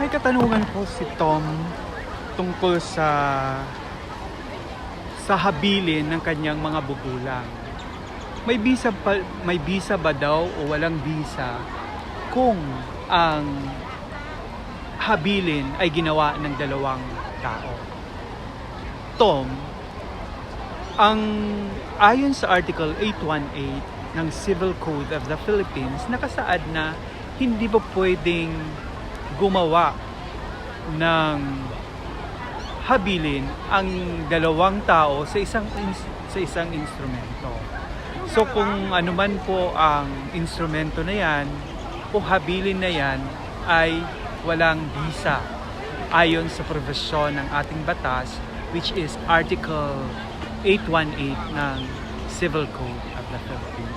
May katanungan po si Tom tungkol sa habilin ng kanyang mga bubulang. May bisa ba daw o walang bisa kung ang habilin ay ginawa ng dalawang tao? Tom, ayon sa Article 818 ng Civil Code of the Philippines, nakasaad na hindi pa pwedeng gumawa ng habilin ang dalawang tao sa isang instrumento. So kung anuman po ang instrumento na yan o habilin na yan ay walang bisa ayon sa provision ng ating batas, which is Article 818 ng Civil Code of the Philippines.